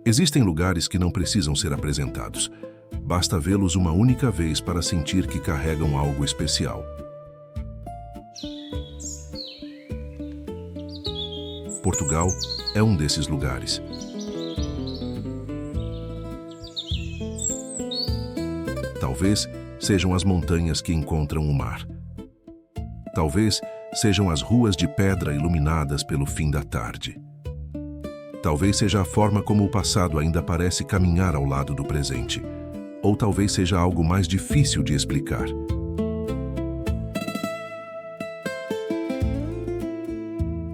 Existem lugares que não precisam ser apresentados. Basta vê-los uma única vez para sentir que carregam algo especial. Portugal é um desses lugares. Talvez sejam as montanhas que encontram o mar. Talvez sejam as ruas de pedra iluminadas pelo fim da tarde. Talvez seja a forma como o passado ainda parece caminhar ao lado do presente. Ou talvez seja algo mais difícil de explicar.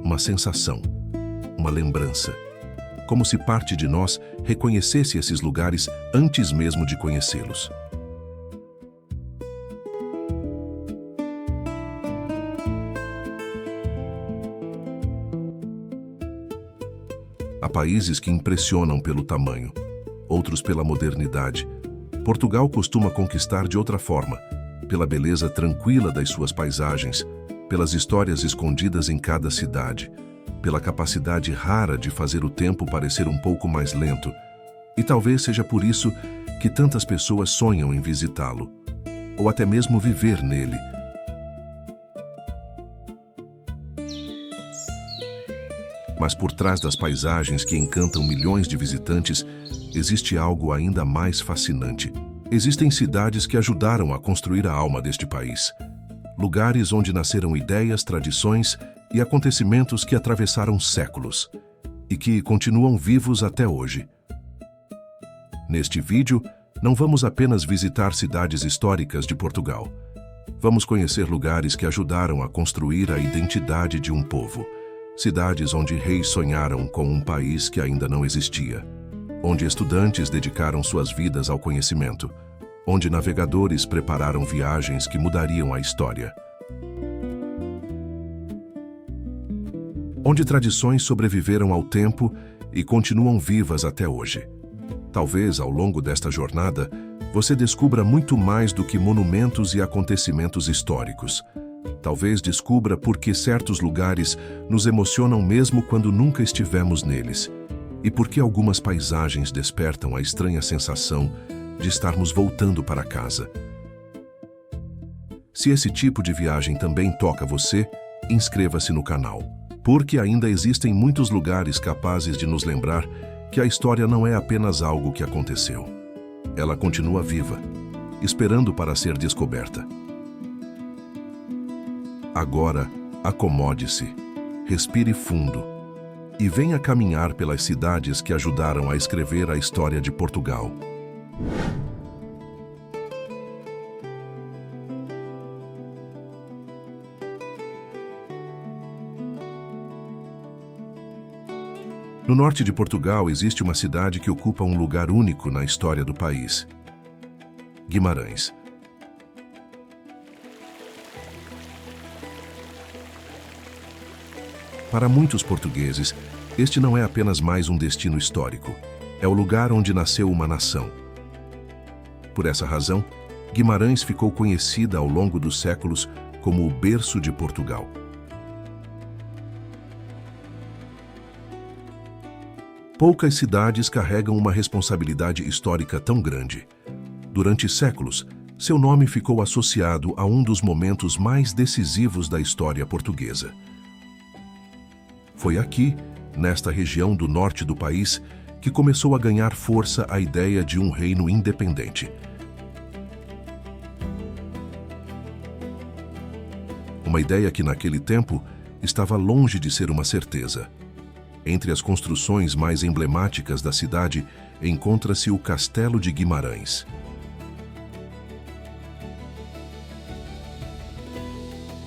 Uma sensação, uma lembrança. Como se parte de nós reconhecesse esses lugares antes mesmo de conhecê-los. Há países que impressionam pelo tamanho, outros pela modernidade. Portugal costuma conquistar de outra forma, pela beleza tranquila das suas paisagens, pelas histórias escondidas em cada cidade, pela capacidade rara de fazer o tempo parecer um pouco mais lento. E talvez seja por isso que tantas pessoas sonham em visitá-lo, ou até mesmo viver nele. Mas por trás das paisagens que encantam milhões de visitantes, existe algo ainda mais fascinante. Existem cidades que ajudaram a construir a alma deste país. Lugares onde nasceram ideias, tradições e acontecimentos que atravessaram séculos e que continuam vivos até hoje. Neste vídeo, não vamos apenas visitar cidades históricas de Portugal. Vamos conhecer lugares que ajudaram a construir a identidade de um povo. Cidades onde reis sonharam com um país que ainda não existia. Onde estudantes dedicaram suas vidas ao conhecimento. Onde navegadores prepararam viagens que mudariam a história. Onde tradições sobreviveram ao tempo e continuam vivas até hoje. Talvez, ao longo desta jornada, você descubra muito mais do que monumentos e acontecimentos históricos. Talvez descubra por que certos lugares nos emocionam mesmo quando nunca estivemos neles. E por que algumas paisagens despertam a estranha sensação de estarmos voltando para casa. Se esse tipo de viagem também toca você, inscreva-se no canal. Porque ainda existem muitos lugares capazes de nos lembrar que a história não é apenas algo que aconteceu. Ela continua viva, esperando para ser descoberta. Agora, acomode-se, respire fundo e venha caminhar pelas cidades que ajudaram a escrever a história de Portugal. No norte de Portugal existe uma cidade que ocupa um lugar único na história do país: Guimarães. Para muitos portugueses, este não é apenas mais um destino histórico. É o lugar onde nasceu uma nação. Por essa razão, Guimarães ficou conhecida ao longo dos séculos como o berço de Portugal. Poucas cidades carregam uma responsabilidade histórica tão grande. Durante séculos, seu nome ficou associado a um dos momentos mais decisivos da história portuguesa. Foi aqui, nesta região do norte do país, que começou a ganhar força a ideia de um reino independente. Uma ideia que naquele tempo estava longe de ser uma certeza. Entre as construções mais emblemáticas da cidade encontra-se o Castelo de Guimarães.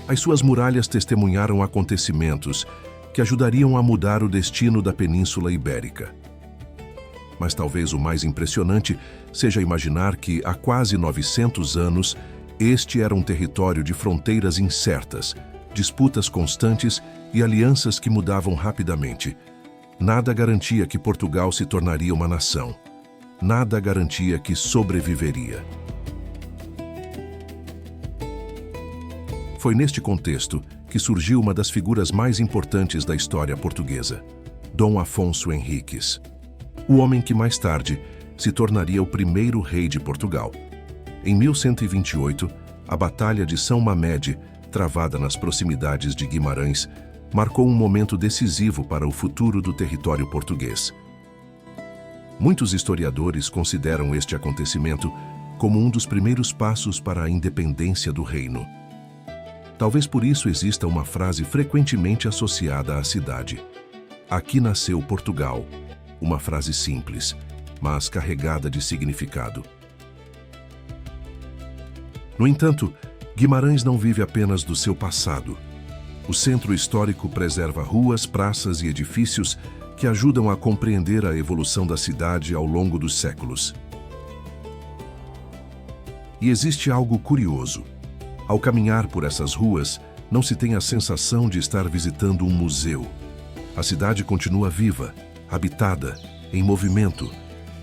As suas muralhas testemunharam acontecimentos que ajudariam a mudar o destino da Península Ibérica. Mas talvez o mais impressionante seja imaginar que, há quase 900 anos, este era um território de fronteiras incertas, disputas constantes e alianças que mudavam rapidamente. Nada garantia que Portugal se tornaria uma nação. Nada garantia que sobreviveria. Foi neste contexto que surgiu uma das figuras mais importantes da história portuguesa, Dom Afonso Henriques. o homem que mais tarde se tornaria o primeiro rei de Portugal. Em 1128, a Batalha de São Mamede, travada nas proximidades de Guimarães, marcou um momento decisivo para o futuro do território português. Muitos historiadores consideram este acontecimento como um dos primeiros passos para a independência do reino. Talvez por isso exista uma frase frequentemente associada à cidade: "Aqui nasceu Portugal", uma frase simples, mas carregada de significado. No entanto, Guimarães não vive apenas do seu passado. O centro histórico preserva ruas, praças e edifícios que ajudam a compreender a evolução da cidade ao longo dos séculos. E existe algo curioso. Ao caminhar por essas ruas, não se tem a sensação de estar visitando um museu. A cidade continua viva, habitada, em movimento,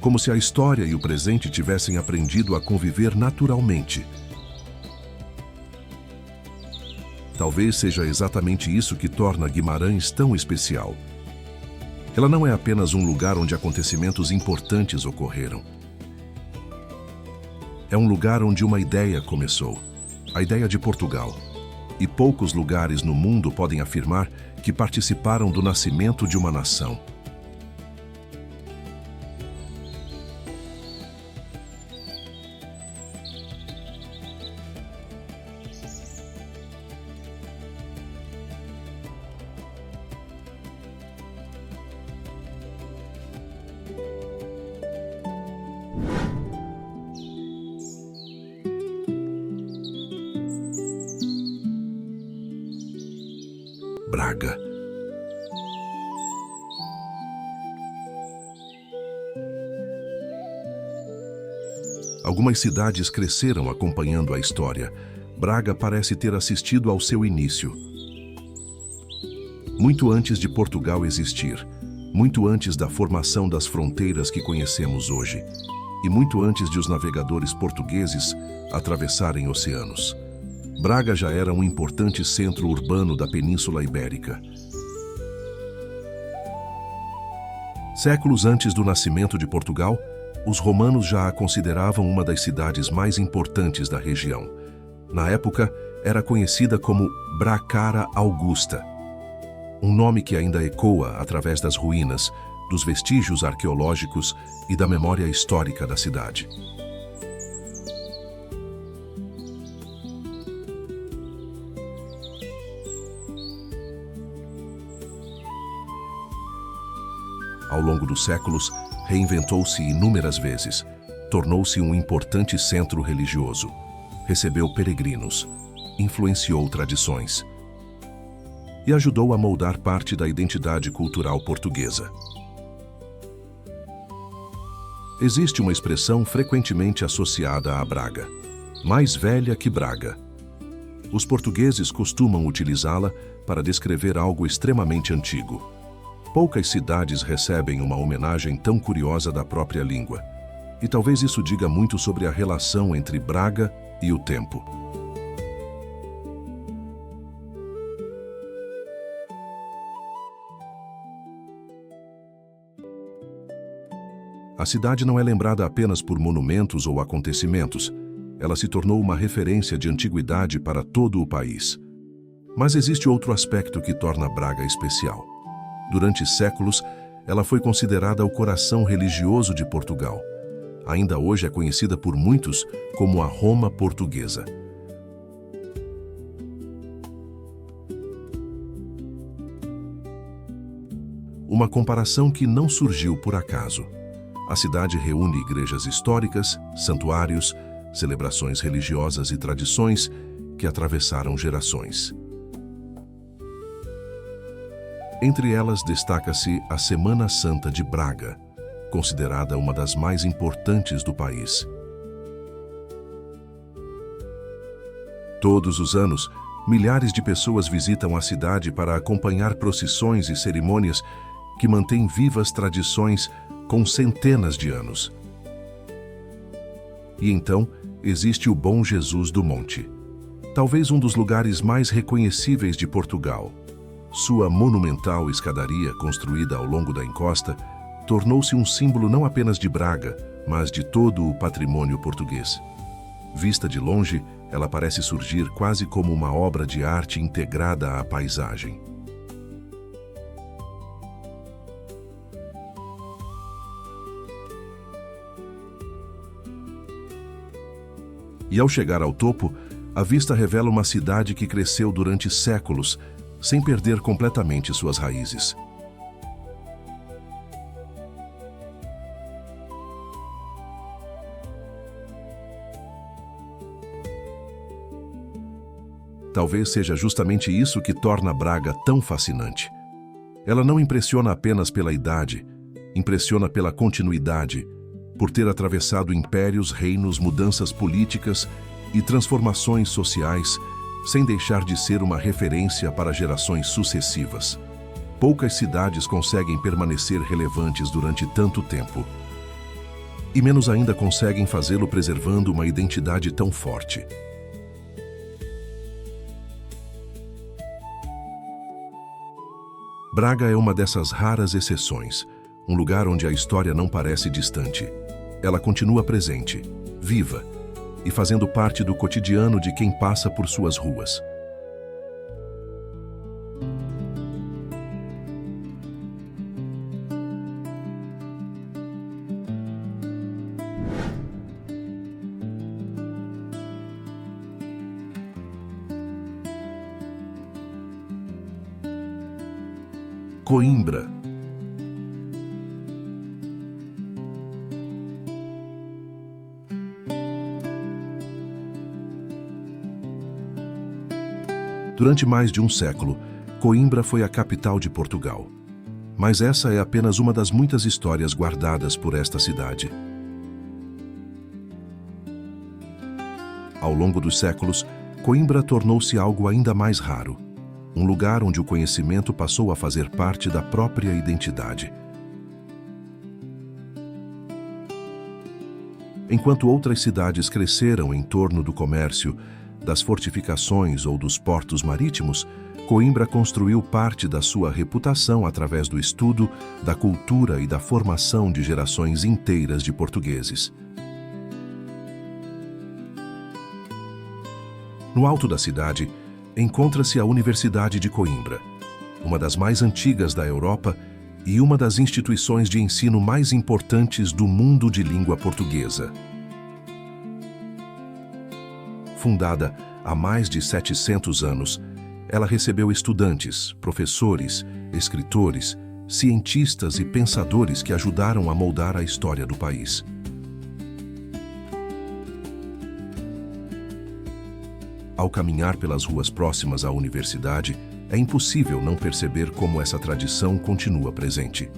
como se a história e o presente tivessem aprendido a conviver naturalmente. Talvez seja exatamente isso que torna Guimarães tão especial. Ela não é apenas um lugar onde acontecimentos importantes ocorreram. É um lugar onde uma ideia começou, a ideia de Portugal. E poucos lugares no mundo podem afirmar que participaram do nascimento de uma nação. Braga. Algumas cidades cresceram acompanhando a história. Braga parece ter assistido ao seu início. Muito antes de Portugal existir, muito antes da formação das fronteiras que conhecemos hoje, e muito antes de os navegadores portugueses atravessarem oceanos. Braga já era um importante centro urbano da Península Ibérica. Séculos antes do nascimento de Portugal, os romanos já a consideravam uma das cidades mais importantes da região. Na época, era conhecida como Bracara Augusta, um nome que ainda ecoa através das ruínas, dos vestígios arqueológicos e da memória histórica da cidade. Ao longo dos séculos, reinventou-se inúmeras vezes, tornou-se um importante centro religioso, recebeu peregrinos, influenciou tradições e ajudou a moldar parte da identidade cultural portuguesa. Existe uma expressão frequentemente associada a Braga: mais velha que Braga. Os portugueses costumam utilizá-la para descrever algo extremamente antigo. Poucas cidades recebem uma homenagem tão curiosa da própria língua. E talvez isso diga muito sobre a relação entre Braga e o tempo. A cidade não é lembrada apenas por monumentos ou acontecimentos. Ela se tornou uma referência de antiguidade para todo o país. Mas existe outro aspecto que torna Braga especial. Durante séculos, ela foi considerada o coração religioso de Portugal. Ainda hoje é conhecida por muitos como a Roma portuguesa. Uma comparação que não surgiu por acaso. A cidade reúne igrejas históricas, santuários, celebrações religiosas e tradições que atravessaram gerações. Entre elas destaca-se a Semana Santa de Braga, considerada uma das mais importantes do país. Todos os anos, milhares de pessoas visitam a cidade para acompanhar procissões e cerimônias que mantêm vivas tradições com centenas de anos. E então, existe o Bom Jesus do Monte, talvez um dos lugares mais reconhecíveis de Portugal. Sua monumental escadaria, construída ao longo da encosta, tornou-se um símbolo não apenas de Braga, mas de todo o patrimônio português. Vista de longe, ela parece surgir quase como uma obra de arte integrada à paisagem. E ao chegar ao topo, a vista revela uma cidade que cresceu durante séculos, sem perder completamente suas raízes. Talvez seja justamente isso que torna Braga tão fascinante. Ela não impressiona apenas pela idade, impressiona pela continuidade, por ter atravessado impérios, reinos, mudanças políticas e transformações sociais, sem deixar de ser uma referência para gerações sucessivas. Poucas cidades conseguem permanecer relevantes durante tanto tempo. E menos ainda conseguem fazê-lo preservando uma identidade tão forte. Braga é uma dessas raras exceções, um lugar onde a história não parece distante. Ela continua presente, viva, e fazendo parte do cotidiano de quem passa por suas ruas. Coimbra. Durante mais de um século, Coimbra foi a capital de Portugal. Mas essa é apenas uma das muitas histórias guardadas por esta cidade. Ao longo dos séculos, Coimbra tornou-se algo ainda mais raro. Um lugar onde o conhecimento passou a fazer parte da própria identidade. Enquanto outras cidades cresceram em torno do comércio, das fortificações ou dos portos marítimos, Coimbra construiu parte da sua reputação através do estudo, da cultura e da formação de gerações inteiras de portugueses. No alto da cidade, encontra-se a Universidade de Coimbra, uma das mais antigas da Europa e uma das instituições de ensino mais importantes do mundo de língua portuguesa. Fundada há mais de 700 anos, ela recebeu estudantes, professores, escritores, cientistas e pensadores que ajudaram a moldar a história do país. Ao caminhar pelas ruas próximas à universidade, é impossível não perceber como essa tradição continua presente.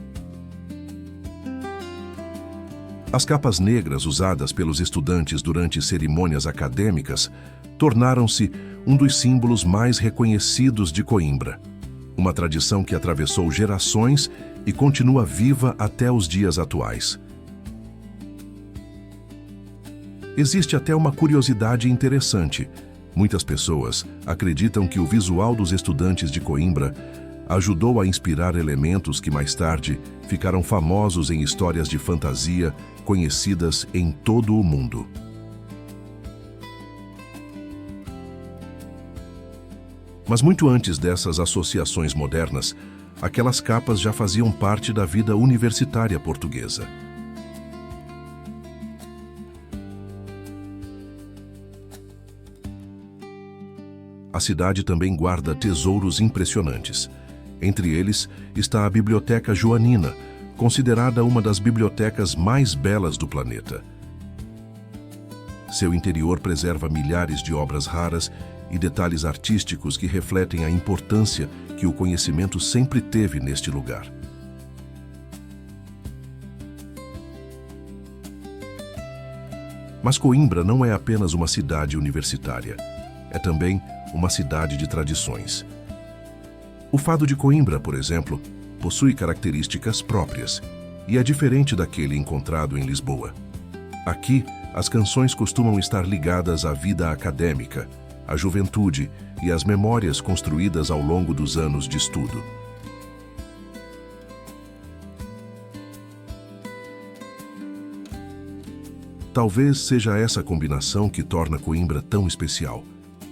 As capas negras usadas pelos estudantes durante cerimônias acadêmicas tornaram-se um dos símbolos mais reconhecidos de Coimbra, uma tradição que atravessou gerações e continua viva até os dias atuais. Existe até uma curiosidade interessante. Muitas pessoas acreditam que o visual dos estudantes de Coimbra ajudou a inspirar elementos que mais tarde ficaram famosos em histórias de fantasia conhecidas em todo o mundo. Mas muito antes dessas associações modernas, aquelas capas já faziam parte da vida universitária portuguesa. A cidade também guarda tesouros impressionantes. Entre eles está a Biblioteca Joanina, considerada uma das bibliotecas mais belas do planeta. Seu interior preserva milhares de obras raras e detalhes artísticos que refletem a importância que o conhecimento sempre teve neste lugar. Mas Coimbra não é apenas uma cidade universitária. É também uma cidade de tradições. O fado de Coimbra, por exemplo, possui características próprias e é diferente daquele encontrado em Lisboa. Aqui, as canções costumam estar ligadas à vida acadêmica, à juventude e às memórias construídas ao longo dos anos de estudo. Talvez seja essa combinação que torna Coimbra tão especial.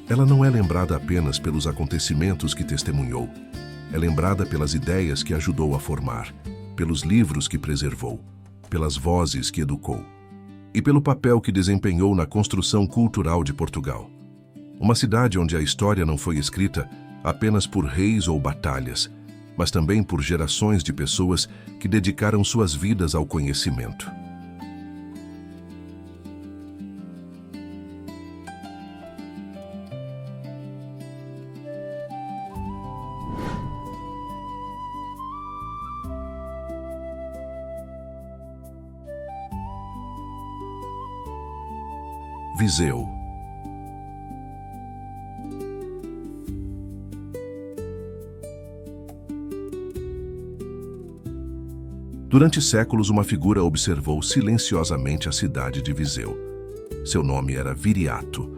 Ela não é lembrada apenas pelos acontecimentos que testemunhou. É lembrada pelas ideias que ajudou a formar, pelos livros que preservou, pelas vozes que educou e pelo papel que desempenhou na construção cultural de Portugal. Uma cidade onde a história não foi escrita apenas por reis ou batalhas, mas também por gerações de pessoas que dedicaram suas vidas ao conhecimento. Viseu. Durante séculos, uma figura observou silenciosamente a cidade de Viseu. Seu nome era Viriato.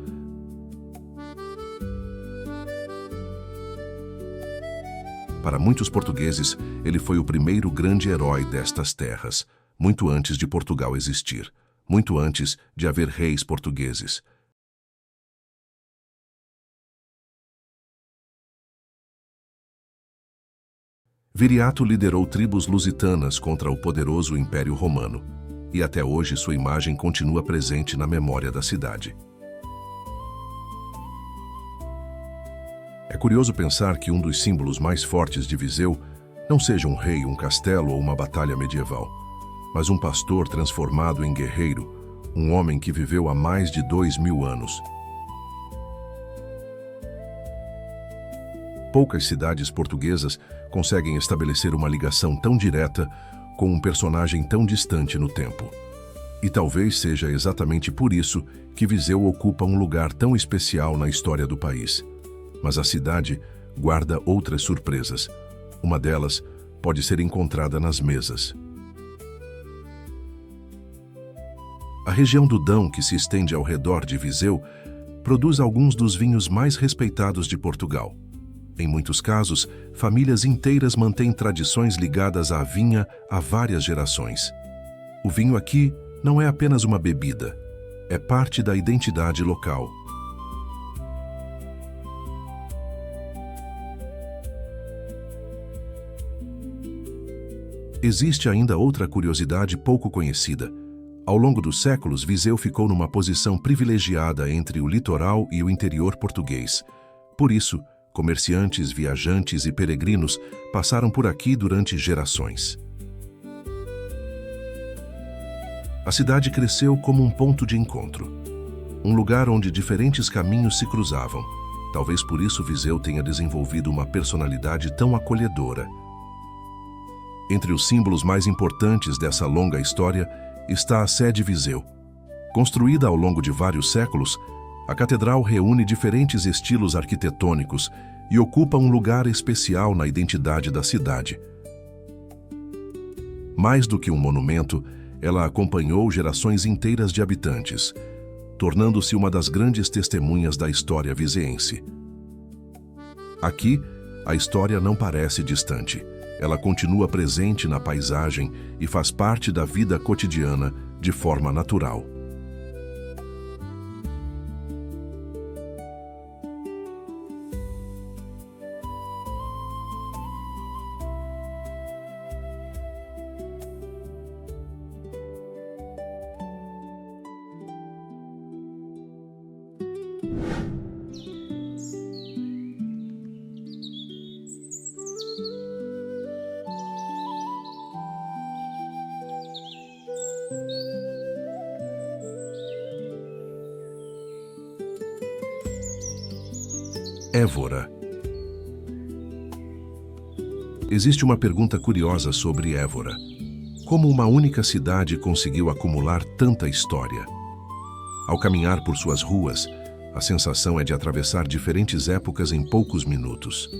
Para muitos portugueses, ele foi o primeiro grande herói destas terras, muito antes de Portugal existir, muito antes de haver reis portugueses. Viriato liderou tribos lusitanas contra o poderoso Império Romano, e até hoje sua imagem continua presente na memória da cidade. É curioso pensar que um dos símbolos mais fortes de Viseu não seja um rei, um castelo ou uma batalha medieval, mas um pastor transformado em guerreiro, um homem que viveu há mais de 2000 anos. Poucas cidades portuguesas conseguem estabelecer uma ligação tão direta com um personagem tão distante no tempo. E talvez seja exatamente por isso que Viseu ocupa um lugar tão especial na história do país. Mas a cidade guarda outras surpresas. Uma delas pode ser encontrada nas mesas. A região do Dão, que se estende ao redor de Viseu, produz alguns dos vinhos mais respeitados de Portugal. Em muitos casos, famílias inteiras mantêm tradições ligadas à vinha há várias gerações. O vinho aqui não é apenas uma bebida, é parte da identidade local. Existe ainda outra curiosidade pouco conhecida. Ao longo dos séculos, Viseu ficou numa posição privilegiada entre o litoral e o interior português. Por isso, comerciantes, viajantes e peregrinos passaram por aqui durante gerações. A cidade cresceu como um ponto de encontro, um lugar onde diferentes caminhos se cruzavam. Talvez por isso Viseu tenha desenvolvido uma personalidade tão acolhedora. Entre os símbolos mais importantes dessa longa história está a sede Viseu. Construída ao longo de vários séculos, a catedral reúne diferentes estilos arquitetônicos e ocupa um lugar especial na identidade da cidade. Mais do que um monumento, ela acompanhou gerações inteiras de habitantes, tornando-se uma das grandes testemunhas da história viseense. Aqui, a história não parece distante. Ela continua presente na paisagem e faz parte da vida cotidiana de forma natural. Évora. Existe uma pergunta curiosa sobre Évora. Como uma única cidade conseguiu acumular tanta história? Ao caminhar por suas ruas, a sensação é de atravessar diferentes épocas em poucos minutos.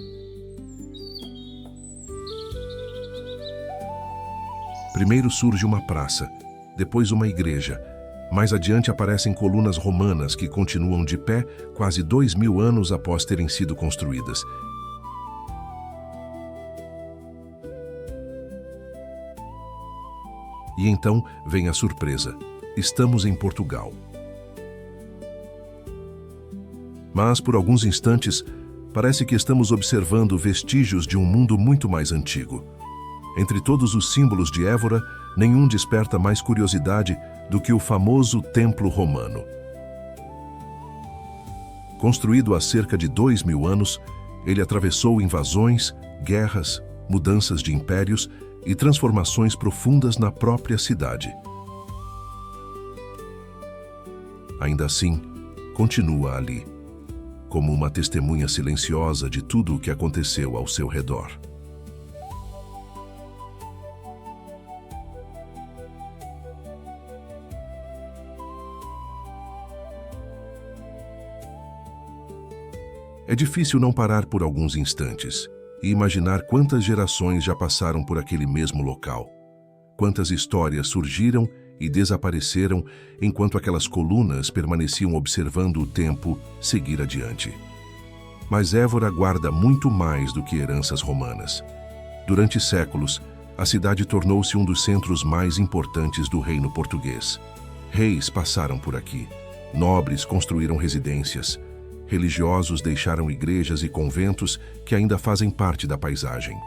Primeiro surge uma praça, depois uma igreja. Mais adiante aparecem colunas romanas que continuam de pé quase 2000 anos após terem sido construídas. E então vem a surpresa. Estamos em Portugal. Mas, por alguns instantes, parece que estamos observando vestígios de um mundo muito mais antigo. Entre todos os símbolos de Évora, nenhum desperta mais curiosidade do que o famoso Templo Romano. Construído há cerca de 2000 anos, ele atravessou invasões, guerras, mudanças de impérios e transformações profundas na própria cidade. Ainda assim, continua ali, como uma testemunha silenciosa de tudo o que aconteceu ao seu redor. É difícil não parar por alguns instantes e imaginar quantas gerações já passaram por aquele mesmo local. Quantas histórias surgiram e desapareceram enquanto aquelas colunas permaneciam observando o tempo seguir adiante. Mas Évora guarda muito mais do que heranças romanas. Durante séculos, a cidade tornou-se um dos centros mais importantes do reino português. Reis passaram por aqui, nobres construíram residências, religiosos deixaram igrejas e conventos que ainda fazem parte da paisagem.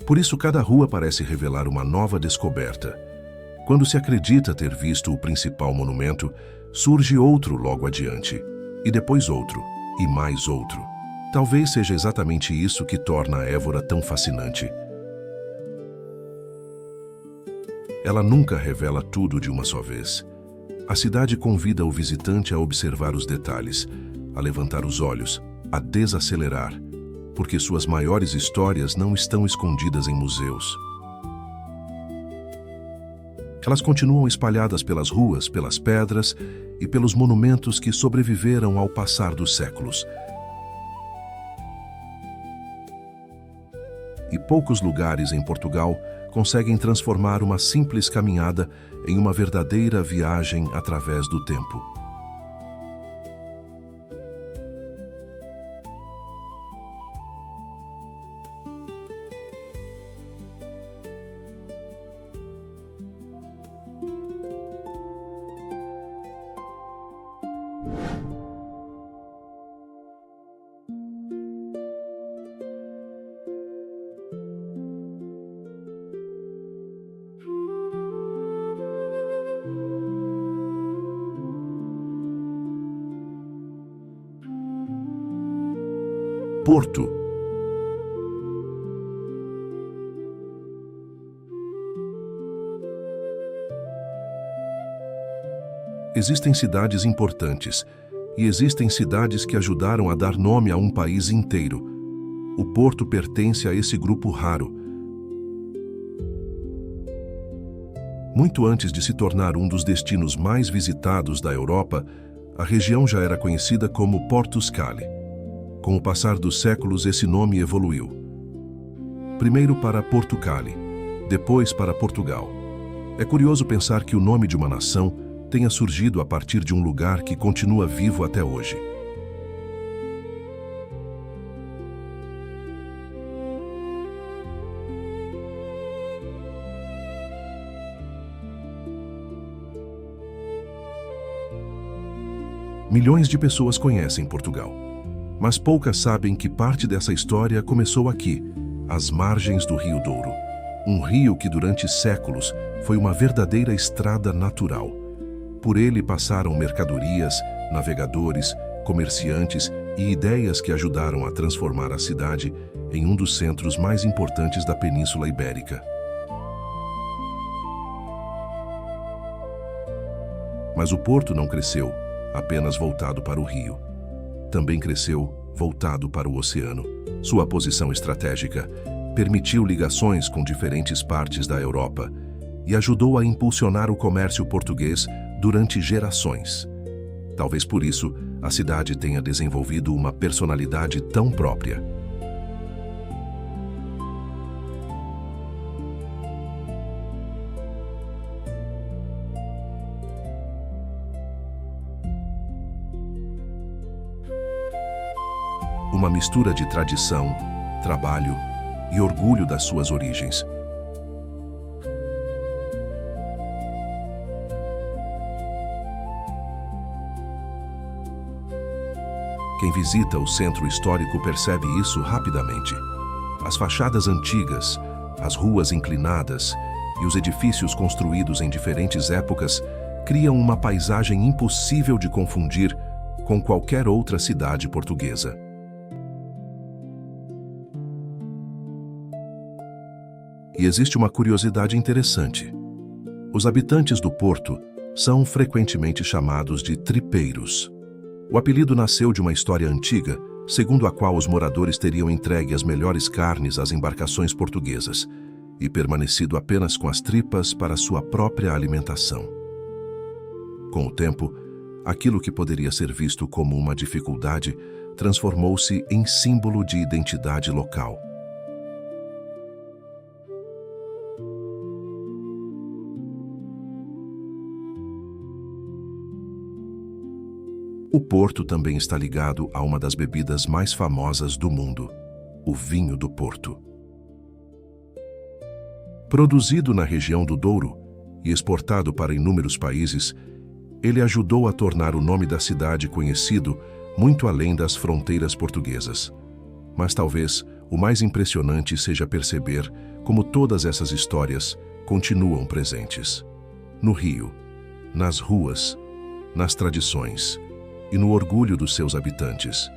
Por isso, cada rua parece revelar uma nova descoberta. Quando se acredita ter visto o principal monumento, surge outro logo adiante, e depois outro, e mais outro. Talvez seja exatamente isso que torna a Évora tão fascinante. Ela nunca revela tudo de uma só vez. A cidade convida o visitante a observar os detalhes, a levantar os olhos, a desacelerar, porque suas maiores histórias não estão escondidas em museus. Elas continuam espalhadas pelas ruas, pelas pedras e pelos monumentos que sobreviveram ao passar dos séculos. E poucos lugares em Portugal conseguem transformar uma simples caminhada em uma verdadeira viagem através do tempo. Porto. Existem cidades importantes e existem cidades que ajudaram a dar nome a um país inteiro. O Porto pertence a esse grupo raro. Muito antes de se tornar um dos destinos mais visitados da Europa, a região já era conhecida como Portus Cale. Com o passar dos séculos, esse nome evoluiu. Primeiro para Portucale, depois para Portugal. É curioso pensar que o nome de uma nação tenha surgido a partir de um lugar que continua vivo até hoje. Milhões de pessoas conhecem Portugal, mas poucas sabem que parte dessa história começou aqui, às margens do Rio Douro. Um rio que durante séculos foi uma verdadeira estrada natural. Por ele passaram mercadorias, navegadores, comerciantes e ideias que ajudaram a transformar a cidade em um dos centros mais importantes da Península Ibérica. Mas o porto não cresceu apenas voltado para o rio. Também cresceu voltado para o oceano. Sua posição estratégica permitiu ligações com diferentes partes da Europa e ajudou a impulsionar o comércio português durante gerações. Talvez por isso a cidade tenha desenvolvido uma personalidade tão própria. Uma mistura de tradição, trabalho e orgulho das suas origens. Quem visita o centro histórico percebe isso rapidamente. As fachadas antigas, as ruas inclinadas e os edifícios construídos em diferentes épocas criam uma paisagem impossível de confundir com qualquer outra cidade portuguesa. E existe uma curiosidade interessante. Os habitantes do Porto são frequentemente chamados de tripeiros. O apelido nasceu de uma história antiga, segundo a qual os moradores teriam entregue as melhores carnes às embarcações portuguesas e permanecido apenas com as tripas para sua própria alimentação. Com o tempo, aquilo que poderia ser visto como uma dificuldade transformou-se em símbolo de identidade local. O Porto também está ligado a uma das bebidas mais famosas do mundo, o vinho do Porto. Produzido na região do Douro e exportado para inúmeros países, ele ajudou a tornar o nome da cidade conhecido muito além das fronteiras portuguesas. Mas talvez o mais impressionante seja perceber como todas essas histórias continuam presentes. No Rio, nas ruas, nas tradições e no orgulho dos seus habitantes.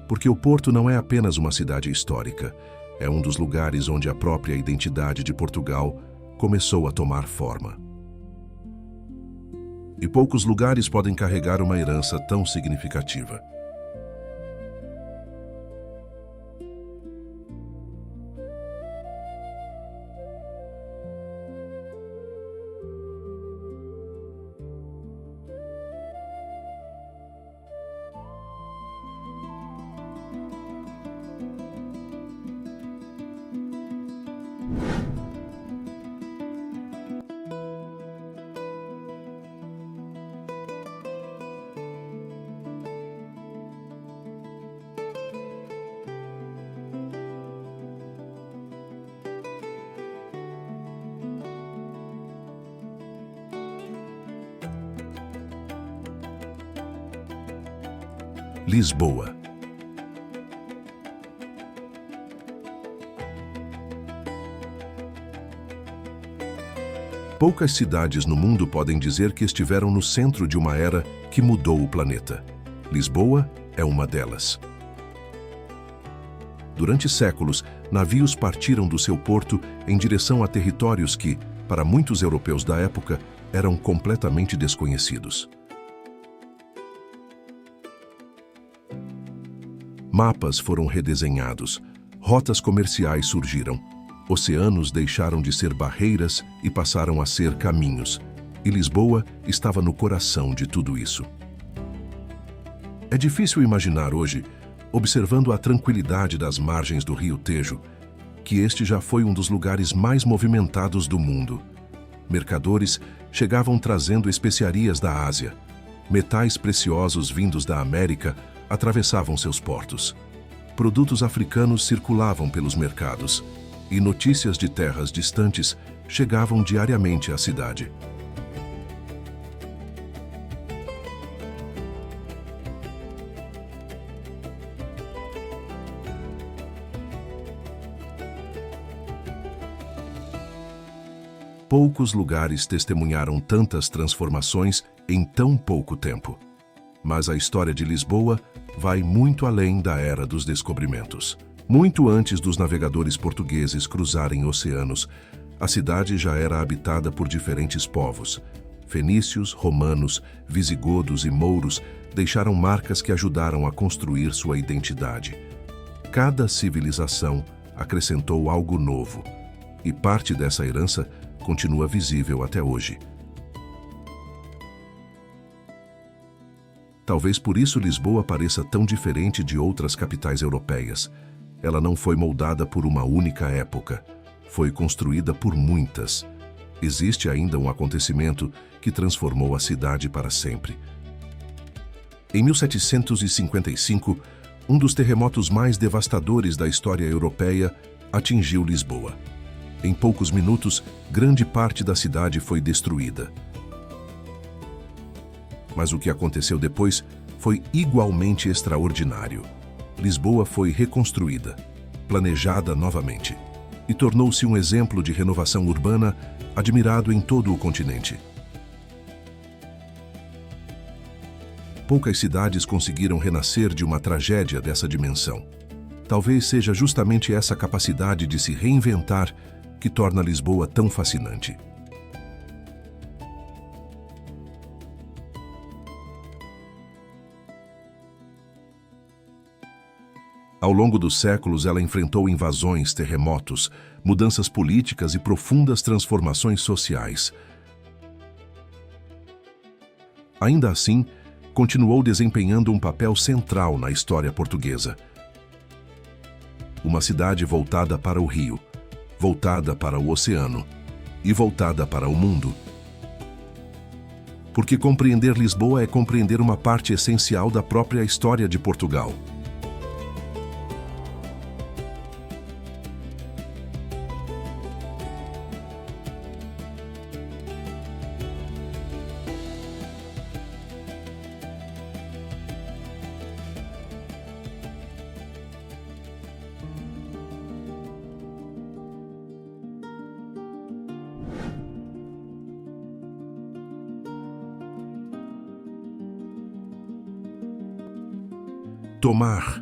Porque o Porto não é apenas uma cidade histórica, é um dos lugares onde a própria identidade de Portugal começou a tomar forma. E poucos lugares podem carregar uma herança tão significativa. Lisboa. Poucas cidades no mundo podem dizer que estiveram no centro de uma era que mudou o planeta. Lisboa é uma delas. Durante séculos, navios partiram do seu porto em direção a territórios que, para muitos europeus da época, eram completamente desconhecidos. Mapas foram redesenhados, rotas comerciais surgiram, oceanos deixaram de ser barreiras e passaram a ser caminhos, e Lisboa estava no coração de tudo isso. É difícil imaginar hoje, observando a tranquilidade das margens do Rio Tejo, que este já foi um dos lugares mais movimentados do mundo. Mercadores chegavam trazendo especiarias da Ásia, metais preciosos vindos da América atravessavam seus portos. Produtos africanos circulavam pelos mercados e notícias de terras distantes chegavam diariamente à cidade. Poucos lugares testemunharam tantas transformações em tão pouco tempo. Mas a história de Lisboa vai muito além da era dos descobrimentos. Muito antes dos navegadores portugueses cruzarem oceanos, a cidade já era habitada por diferentes povos. Fenícios, romanos, visigodos e mouros deixaram marcas que ajudaram a construir sua identidade. Cada civilização acrescentou algo novo, e parte dessa herança continua visível até hoje. Talvez por isso Lisboa pareça tão diferente de outras capitais europeias. Ela não foi moldada por uma única época, foi construída por muitas. Existe ainda um acontecimento que transformou a cidade para sempre. Em 1755, Um dos terremotos mais devastadores da história europeia atingiu Lisboa. Em poucos minutos, grande parte da cidade foi destruída. Mas o que aconteceu depois foi igualmente extraordinário. Lisboa foi reconstruída, planejada novamente, e tornou-se um exemplo de renovação urbana admirado em todo o continente. Poucas cidades conseguiram renascer de uma tragédia dessa dimensão. Talvez seja justamente essa capacidade de se reinventar que torna Lisboa tão fascinante. Ao longo dos séculos, ela enfrentou invasões, terremotos, mudanças políticas e profundas transformações sociais. Ainda assim, continuou desempenhando um papel central na história portuguesa. Uma cidade voltada para o rio, voltada para o oceano e voltada para o mundo. Porque compreender Lisboa é compreender uma parte essencial da própria história de Portugal. Tomar.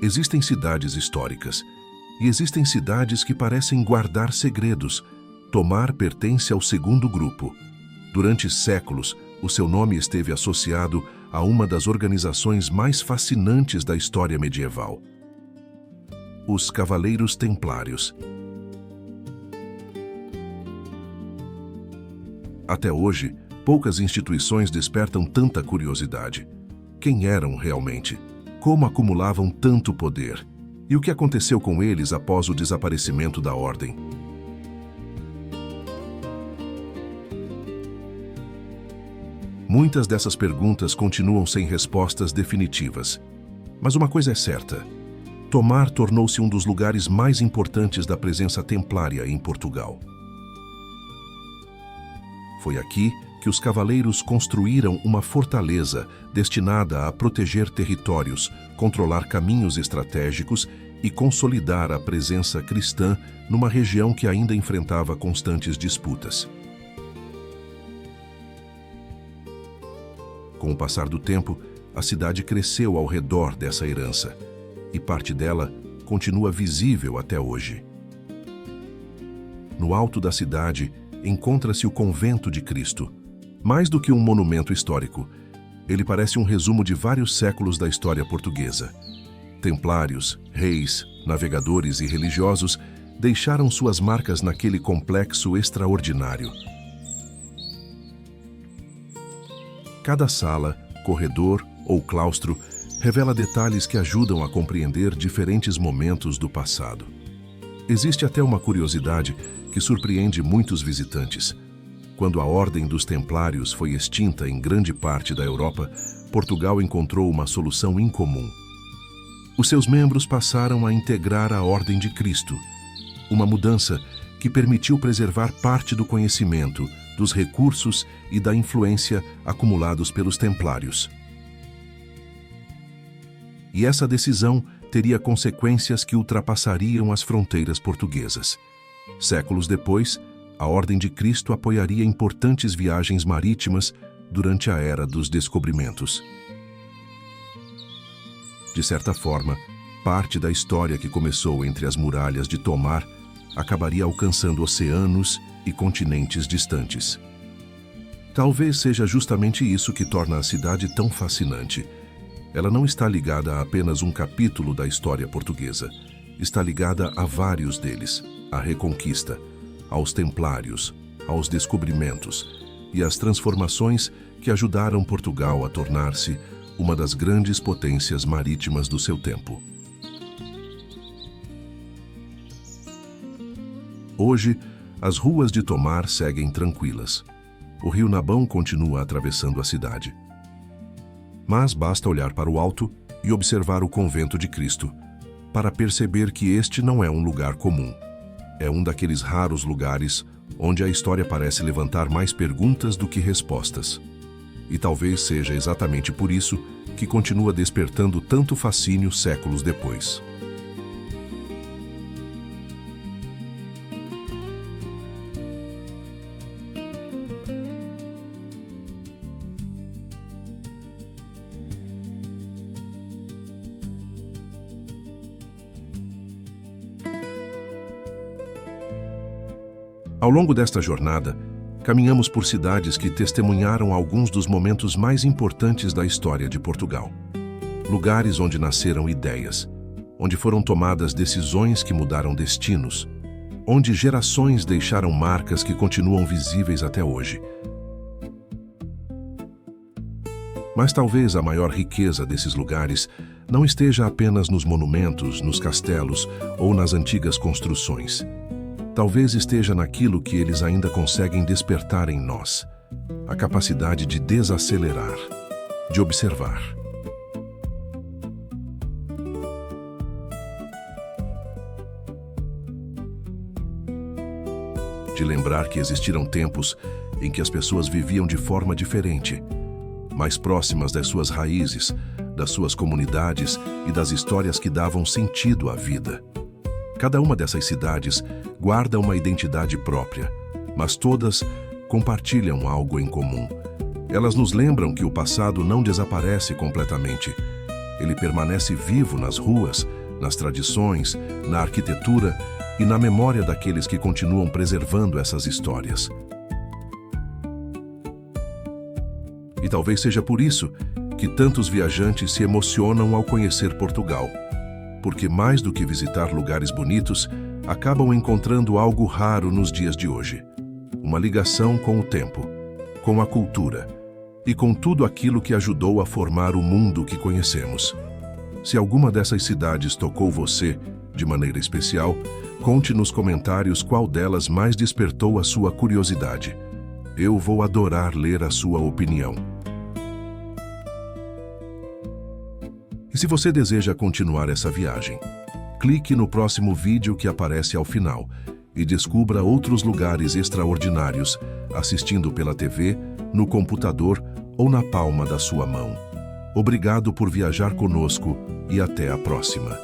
Existem cidades históricas e existem cidades que parecem guardar segredos. Tomar pertence ao segundo grupo. Durante séculos, o seu nome esteve associado a uma das organizações mais fascinantes da história medieval: os Cavaleiros Templários. Até hoje, poucas instituições despertam tanta curiosidade. Quem eram realmente? Como acumulavam tanto poder? E o que aconteceu com eles após o desaparecimento da Ordem? Muitas dessas perguntas continuam sem respostas definitivas. Mas uma coisa é certa: Tomar tornou-se um dos lugares mais importantes da presença templária em Portugal. Foi aqui que os cavaleiros construíram uma fortaleza destinada a proteger territórios, controlar caminhos estratégicos e consolidar a presença cristã numa região que ainda enfrentava constantes disputas. Com o passar do tempo, a cidade cresceu ao redor dessa herança, e parte dela continua visível até hoje. No alto da cidade encontra-se o Convento de Cristo. Mais do que um monumento histórico, ele parece um resumo de vários séculos da história portuguesa. Templários, reis, navegadores e religiosos deixaram suas marcas naquele complexo extraordinário. Cada sala, corredor ou claustro revela detalhes que ajudam a compreender diferentes momentos do passado. Existe até uma curiosidade que surpreende muitos visitantes. Quando a Ordem dos Templários foi extinta em grande parte da Europa, Portugal encontrou uma solução incomum. Os seus membros passaram a integrar a Ordem de Cristo, uma mudança que permitiu preservar parte do conhecimento, dos recursos e da influência acumulados pelos Templários. E essa decisão teria consequências que ultrapassariam as fronteiras portuguesas. Séculos depois, a Ordem de Cristo apoiaria importantes viagens marítimas durante a Era dos Descobrimentos. De certa forma, parte da história que começou entre as muralhas de Tomar acabaria alcançando oceanos e continentes distantes. Talvez seja justamente isso que torna a cidade tão fascinante. Ela não está ligada a apenas um capítulo da história portuguesa. Está ligada a vários deles: à Reconquista, aos Templários, aos descobrimentos e às transformações que ajudaram Portugal a tornar-se uma das grandes potências marítimas do seu tempo. Hoje, as ruas de Tomar seguem tranquilas. O rio Nabão continua atravessando a cidade. Mas basta olhar para o alto e observar o convento de Cristo, para perceber que este não é um lugar comum. É um daqueles raros lugares onde a história parece levantar mais perguntas do que respostas. E talvez seja exatamente por isso que continua despertando tanto fascínio séculos depois. Ao longo desta jornada, caminhamos por cidades que testemunharam alguns dos momentos mais importantes da história de Portugal. Lugares onde nasceram ideias, onde foram tomadas decisões que mudaram destinos, onde gerações deixaram marcas que continuam visíveis até hoje. Mas talvez a maior riqueza desses lugares não esteja apenas nos monumentos, nos castelos ou nas antigas construções. Talvez esteja naquilo que eles ainda conseguem despertar em nós, a capacidade de desacelerar, de observar. De lembrar que existiram tempos em que as pessoas viviam de forma diferente, mais próximas das suas raízes, das suas comunidades e das histórias que davam sentido à vida. Cada uma dessas cidades guarda uma identidade própria, mas todas compartilham algo em comum. Elas nos lembram que o passado não desaparece completamente. Ele permanece vivo nas ruas, nas tradições, na arquitetura e na memória daqueles que continuam preservando essas histórias. E talvez seja por isso que tantos viajantes se emocionam ao conhecer Portugal. Porque mais do que visitar lugares bonitos, acabam encontrando algo raro nos dias de hoje. Uma ligação com o tempo, com a cultura e com tudo aquilo que ajudou a formar o mundo que conhecemos. Se alguma dessas cidades tocou você, de maneira especial, conte nos comentários qual delas mais despertou a sua curiosidade. Eu vou adorar ler a sua opinião. E se você deseja continuar essa viagem, clique no próximo vídeo que aparece ao final e descubra outros lugares extraordinários assistindo pela TV, no computador ou na palma da sua mão. Obrigado por viajar conosco e até a próxima.